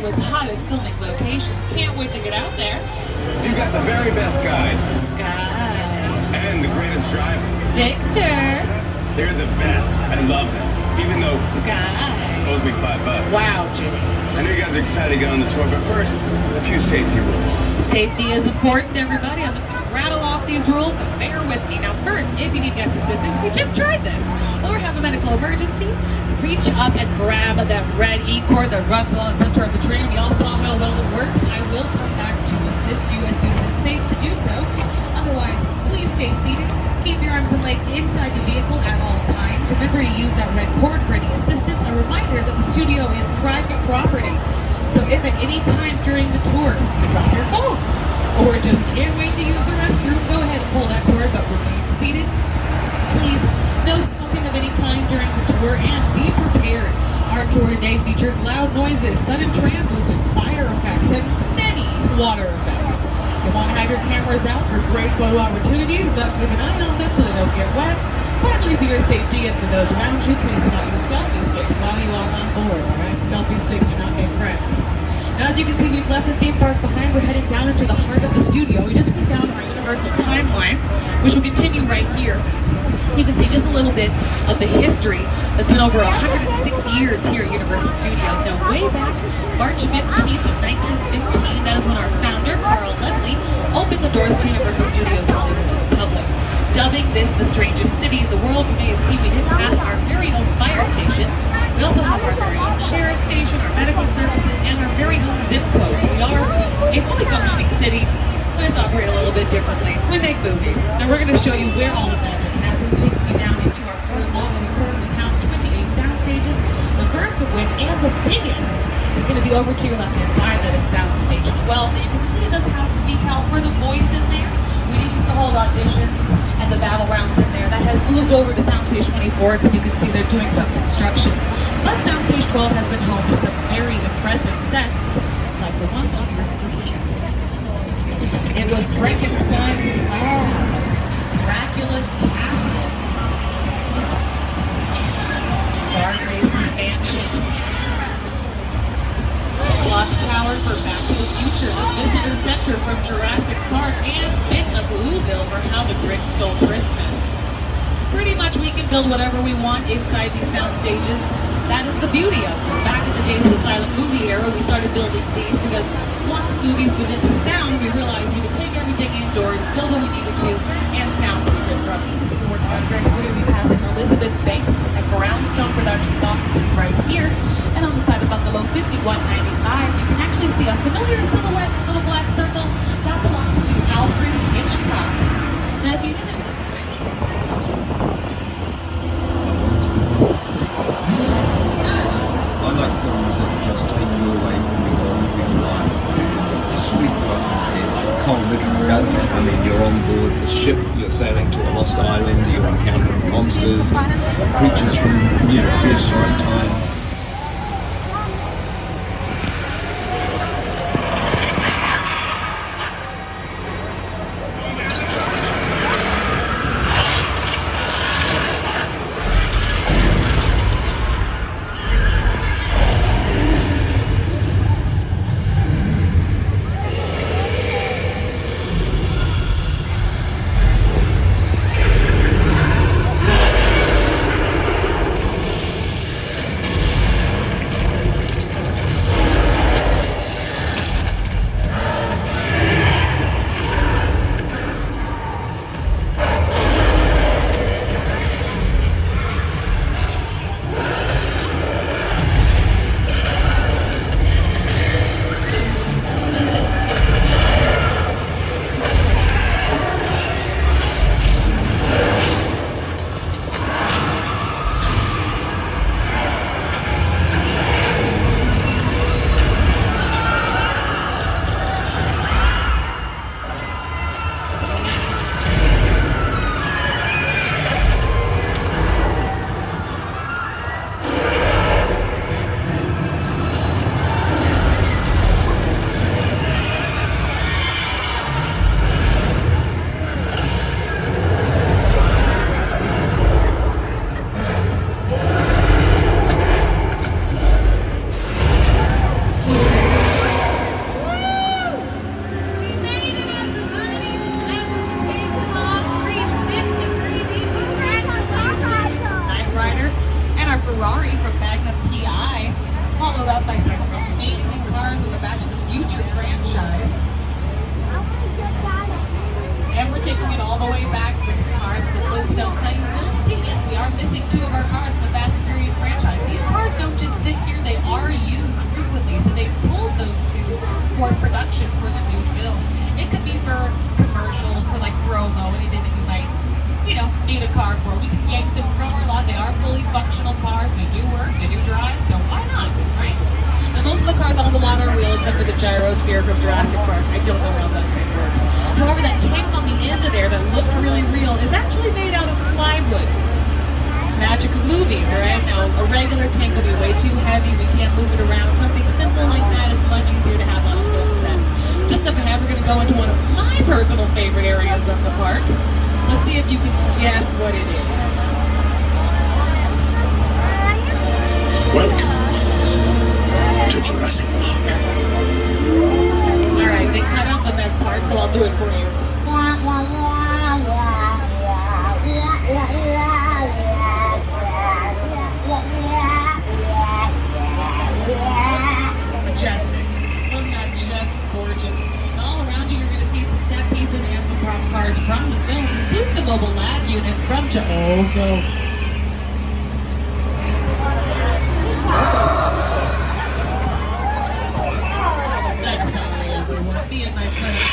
Hollywood's hottest filming locations. Can't wait to get out there. You got the very best guide. Sky. And the greatest driver. Victor. They're the best. I love them. Even though Sky. it owes me $5. Wow, Jimmy. I know you guys are excited to get on the tour, but first, a few safety rules. Safety is important, everybody. I'm just going to rattle off these rules, so bear with me. Now, first, if you need guest assistance, we just tried this, or have a medical emergency, reach up and grab that red E-cord that runs along the center of the tram. You all saw how well it works. I will come back to assist you as soon as it's safe to do so. Otherwise, please stay seated. Keep your arms and legs inside the vehicle at all times. Remember to use that red cord for any assistance. A reminder that the studio is private property. So if at any time during the tour you drop your phone or just can't wait to use the restroom, go ahead and pull that cord, but remain seated. Please, no smoking of any kind during the tour, and be prepared. Our tour today features loud noises, sudden tram movements, fire effects, and many water effects. You want to have your cameras out for great photo opportunities, but keep an eye on them so they don't get wet. Finally, for your safety and for those around you, please do not use selfie sticks while you are on board, alright? Selfie sticks do not make friends. Now, as you can see, we've left the theme park behind. We're heading down into the heart of the studio. We just went down our Universal timeline, which will continue right here. You can see just a little bit of the history that's been over 106 years here at Universal Studios. Now, way back March 15th of 1915, that is when our founder, Carl Lemony, opened the doors to Universal Studios Hollywood to the public. Dubbing this the strangest city in the world, you may have seen we did pass our very own fire station. We also have our very own sheriff station, our medical services, and our very own zip codes. We are a fully functioning city. We just operate a little bit differently. We make movies. Now we're going to show you where all the magic happens, taking you down into our current mall, and we currently house 28 sound stages, the first of which, and the biggest, is going to be over to your left-hand side. That is Soundstage 12. Now you can see it does have the decal for the voice in there. We did used to hold auditions and the battle rounds in there. That has moved over to Soundstage 24 because you can see they're doing some construction. But Soundstage 12 has been home to some very impressive sets, like the ones on your screen. It was Frankenstein's lab, Dracula's castle, Scarface's mansion, Clock Tower for Back to the Future, the Visitor Center from Jurassic Park, and bits of Whoville for How the Grinch Stole Christmas. Pretty much we can build whatever we want inside these sound stages. That is the beauty of them. Back in the days of the silent movie era, we started building these because once movies moved into sound, we realized we could take everything indoors, build what we needed to, and soundproof it from we're going to be passing Elizabeth Banks at Brownstone Productions offices right here. And on the side of Bungalow 5195, you can actually see a familiar silhouette, little black circle, that belongs to Alfred Hitchcock. Now, if you didn't I like films that just take you away from your living life. Sweet fucking pitch. You can't literally go there. I mean, you're on board the ship, you're sailing to a lost island, you're encountering monsters and creatures from, prehistoric times. support production for the new film. It could be for commercials, for like promo, anything that you might, you know, need a car for. We can yank them from our lot. They are fully functional cars. They do work. They do drive. So why not, right? And most of the cars on the lot are real, except for the gyrosphere from Jurassic Park. I don't know how that thing works. However, that tank on the end of there that looked really real is actually made out of plywood. Magic of movies, right? Now, a regular tank will be way too heavy. We can't move it around. Something simple like that is much easier to have on a film set. Just up ahead, we're going to go into one of my personal favorite areas of the park. Let's see if you can guess what it is. Welcome to Jurassic Park. All right, they cut out the best part, so I'll do it for you. Majestic. Wasn't that just gorgeous? And all around you, you're going to see some set pieces and some prop cars from the film, including the mobile lab unit from Oh no. I'm sorry, everyone. Me and my friends,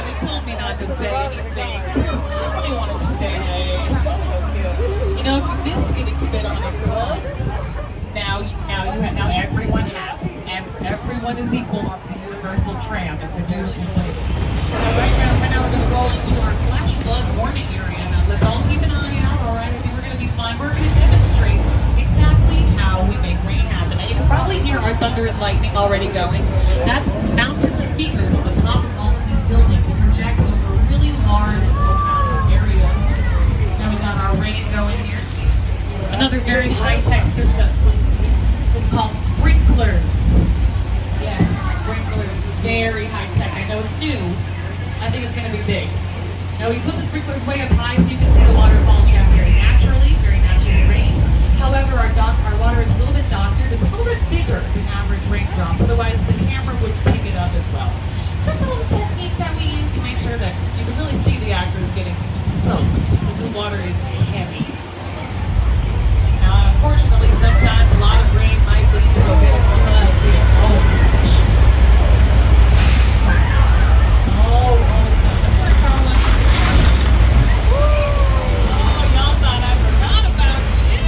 they told me not to say anything. They wanted to say hey. You know, if you missed getting spit on in blood, now everyone has. Everyone is equal on the universal tram. It's a beautiful place. Now, right now we're going to roll into our flash flood warning area. Now, let's all keep an eye out, all right? I think we're going to be fine. We're going to demonstrate exactly how we make rain happen. Now, you can probably hear our thunder and lightning already going. That's mounted speakers on the top of all of these buildings. It projects over a really large area. Now, we got our rain going here. Another very high-tech system. It's called sprinklers. Yes, sprinklers. Very high-tech. I know it's new. I think it's going to be big. Now, we put the sprinklers way up high so you can see the water falls down very naturally rain. However, our water is a little bit doctored. It's a little bit bigger than average raindrop. Otherwise, the camera would pick it up as well. Just a little technique that we use to make sure that you can really see the actors getting soaked. Because the water is heavy. Now, unfortunately, sometimes a lot of rain might lead to a bit of flood here. Oh, gosh. Oh, it's done. Come here, Carla. Oh, y'all thought I forgot about you.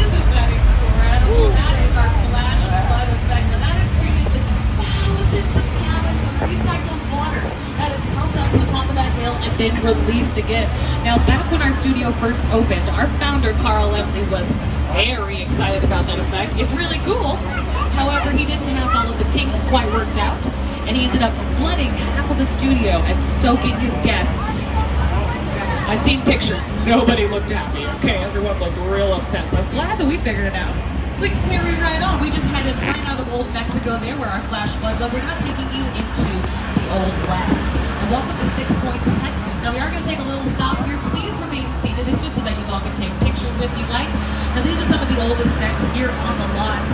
Isn't that incredible? That is our flash flood effect. Now, that is created with thousands of gallons of recycled water that is pumped up to the top of that hill and then released again. Now, back when our studio first opened, our founder, Lemony, was very excited about that effect. It's really cool. However, he didn't have all of the kinks quite worked out, and he ended up flooding half of the studio and soaking his guests. I've seen pictures. Nobody looked happy, okay? Everyone looked real upset, so I'm glad that we figured it out. So we can carry right on. We just headed right out of old Mexico there where our flash flood, but we're not taking you into the Old West. And welcome to 6 Points, Texas. Now, we are going to take a little stop here. Please remain seated. It's just so that you all can take pictures if you like. Now, these are some of the oldest sets here on the lot.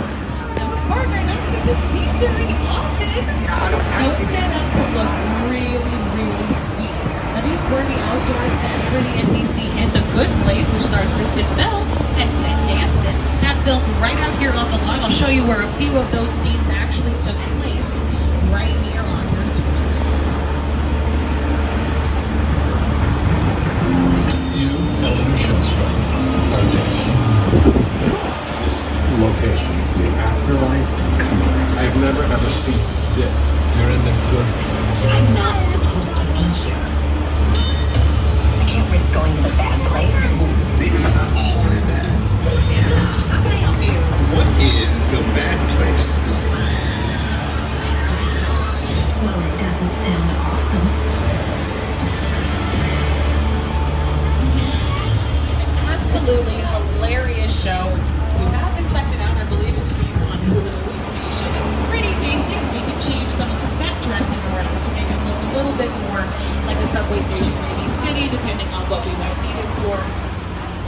Now, the partner I don't get to see very often. Now, it's set up to look really, really sweet. Now, these were the outdoor sets where the NBC hit The Good Place, which starred Kristen Bell and Ted Danson. That filmed right out here on the lot. I'll show you where a few of those scenes actually took place right here on your screens. You, Eleanor Shellstrom, are dead. This location, the afterlife, come on. I've never ever seen this. You're in the good place. I'm not supposed to be here. I can't risk going to the bad place. Maybe it's not all in bad. How can I help you? What is the bad place? Well, it doesn't sound awesome. Absolutely hilarious show. If you haven't checked it out, I believe it streams on Hulu station. It's pretty basic, and we can change some of the set dressing around to make it look a little bit more like a subway station in any city, depending on what we might need it for.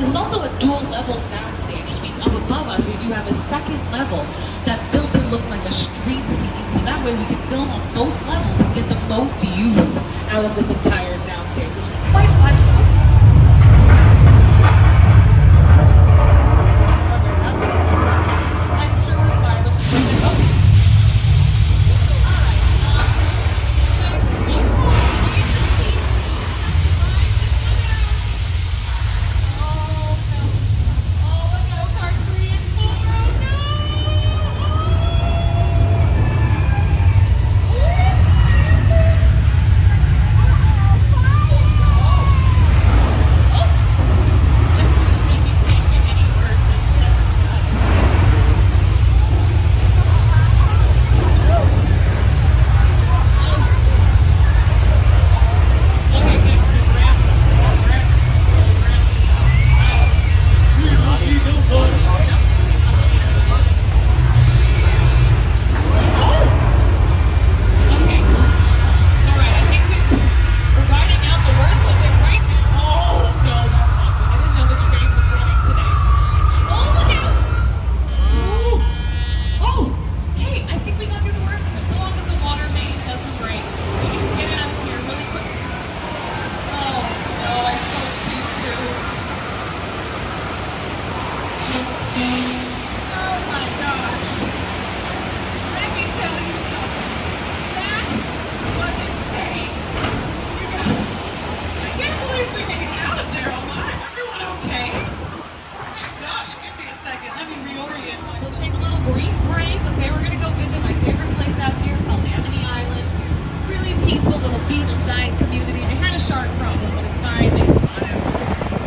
This is also a dual-level soundstage, which means up above us we do have a second level that's built to look like a street scene. So that way we can film on both levels and get the most use out of this entire soundstage, which is quite sizable. I'm sure brief break. Okay, we're gonna go visit my favorite place out here called Lemony Island. Really peaceful little beachside community. They had a shark problem, but it's fine. They caught it.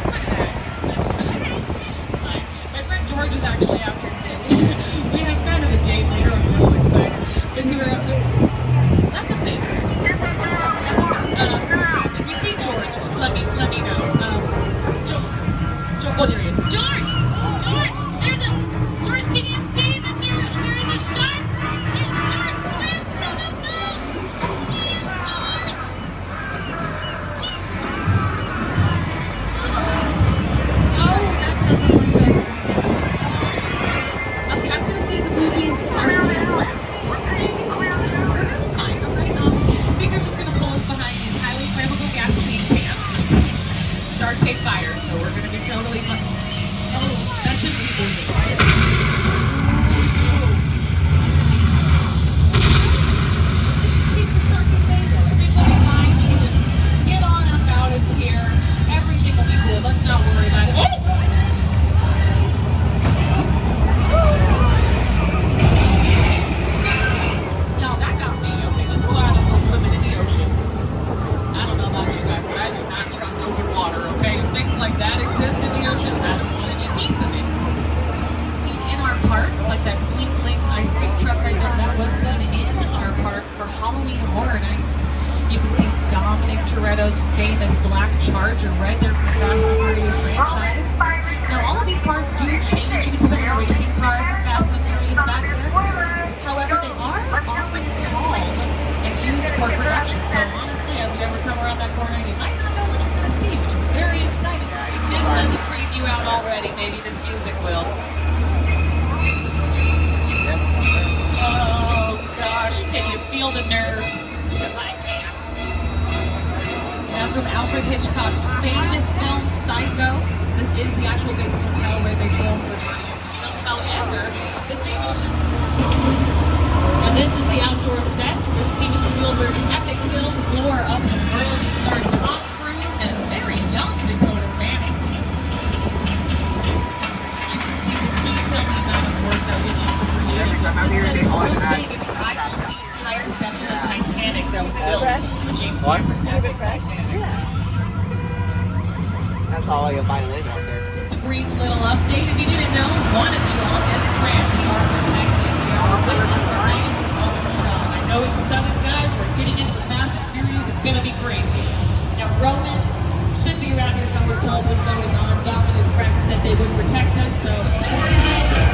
Look at that. That's fine. My friend George is actually out here today. We have kind of a date later. I'm really excited. But we were up there. That's a thing. That's a thing. If you see George, just let me know. Oh, there he is. George! George! George, can you see that there is a shark? George, swim to the boat! Swim, George! Oh, that doesn't look good. Okay, I'm gonna see the movies. We're gonna be fine, okay? Victor's just gonna pull us behind these highly flammable gasoline cans. Sharks hate fire, so we're gonna be totally fine. Oh, that shouldn't be moving. Keep the shark at bay though. Everything will be fine. We can just get on up out of here. Everything will be cool. Let's not worry about it. Oh! No, that got me. Okay, let's go out and go swimming in the ocean. I don't know about you guys, but I do not trust open water, okay? If things like that exist in the ocean, I don't want any piece of it. Seen in our parks, like that Sweet Links ice cream truck right there, that was seen in our park for Halloween Horror Nights. You can see Dominic Toretto's famous black Charger right there from the Fast and the Furious franchise. Now, all of these cars do change. You can see some of the racing cars from Fast and the Furious back there. However, they are often called and used for production. So honestly, as we ever come around that corner, you might not know what you're going to see, which is very exciting. If this doesn't creep you out already, maybe this music will. Oh gosh, can you feel the nerves? Because I can. That's from Alfred Hitchcock's famous film Psycho. This is the actual base hotel where they filmed the film. However, the famous and this is the outdoor set for Steven Spielberg's epic film War of the Worlds, which starred Tom Cruise and a very young Dakota Fanning. You can see the detailed amount of work that went into creating this. This set is so big it rivals the entire set for the Titanic that was built for James Cameron's epic Titanic. That's all you'll find later out there. Just a brief little update. If you didn't know, one of the longest Tram, the architect, and the witness behind it. I know it's sudden, guys. We're getting into the Fast and Furious. It's going to be crazy. Now, Roman should be around here somewhere, tells what's going on. Dom and his friends said they would protect us, so.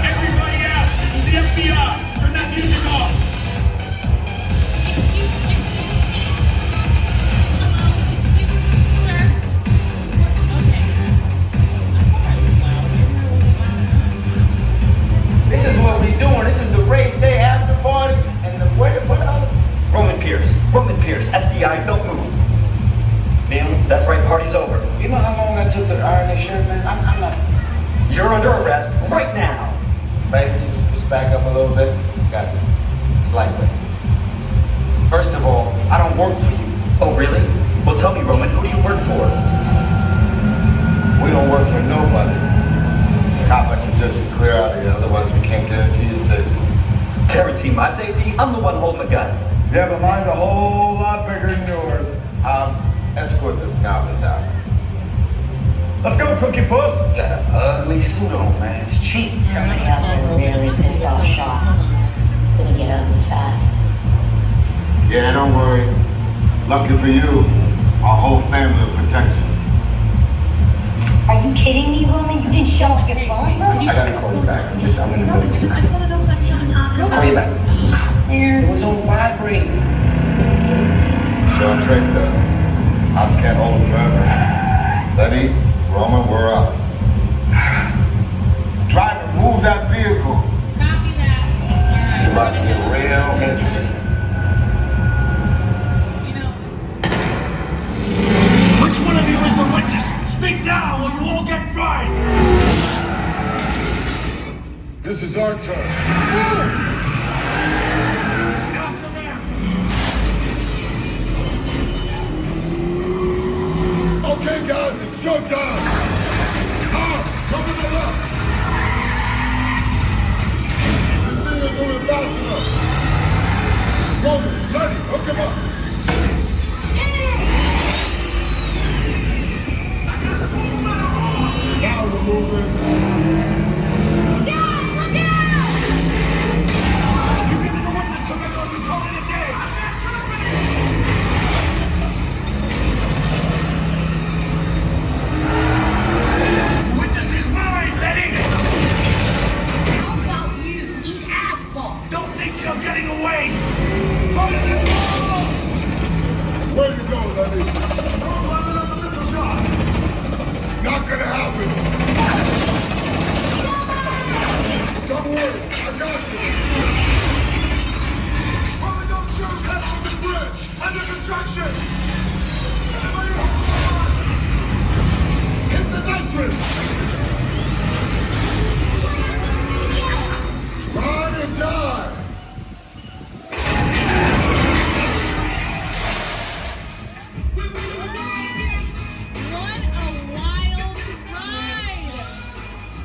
Everybody out! The FBI! Turn that music off! Excuse me. Hello, excuse me, sir. Okay. I thought I was loud. Maybe I wasn't loud enough. This is what we doing. This is the race day after party. And what other? Roman Pierce, FBI, don't move. Neil, That's right, party's over. you know how long I took to iron this shirt, man? I'm not. You're under arrest right now. Ladies, just back up a little bit. Got it. It's lightweight. First of all, I don't work for you. Oh, really? Well, tell me, Roman, who do you work for? We don't work for nobody. Cop, I suggest you clear out of here, otherwise we can't guarantee your safety. Guarantee my safety? I'm the one holding the gun. Yeah, but mine's a whole lot bigger than yours. Escort this novice out. Let's go, Cookie Puss. Got an ugly suit on, man. It's cheap. Somebody out there really pissed off Shaw. It's gonna get ugly fast. Yeah, don't worry. Lucky for you, our whole family will protect you. Are you kidding me, Roman? You didn't show up your phone, bro? I gotta call you back. I'm in the middle of I just want to know if I Call you back. It was on vibrate. Sean traced us. Ops can't hold him forever. Letty, Roman, we're up. Driver, move that vehicle. Copy that. It's about to get real interesting. You know, Which one of you is the witness? Speak now or you all get fried! This is our turn. After them! Okay, guys, it's showtime. Come to the left. fast enough. Roman, Lenny, hook him up. Now we're moving. Look out! You give me the witness to this or we call it a day! The witness is mine, Lenny! How about you eat asphalt? Don't think you're getting away! Fire the doors! Way to go, Lenny. Don't let another missile shot! Not gonna happen. Don't worry, I got this. Roman, don't shoot! Head off the bridge! Under construction! Everybody hold on! Hit the nitrous. Ride or die. What a wild ride!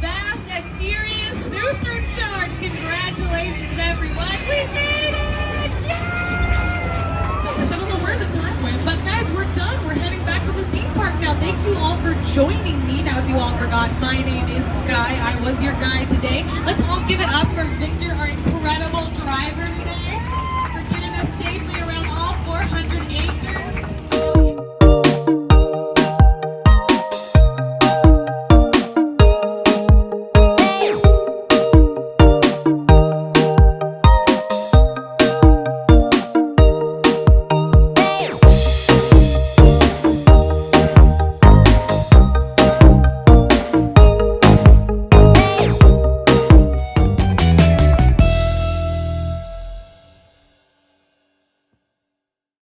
Fast and Furious Supercharged! Congratulations, everyone! We made it! Yeah! Gosh, I don't know where the time went, but guys, we're done. We're heading back to the theme park now. Thank you all for joining me. Now, if you all forgot, my name is Sky. I was your guide today. Let's all give it up for Victor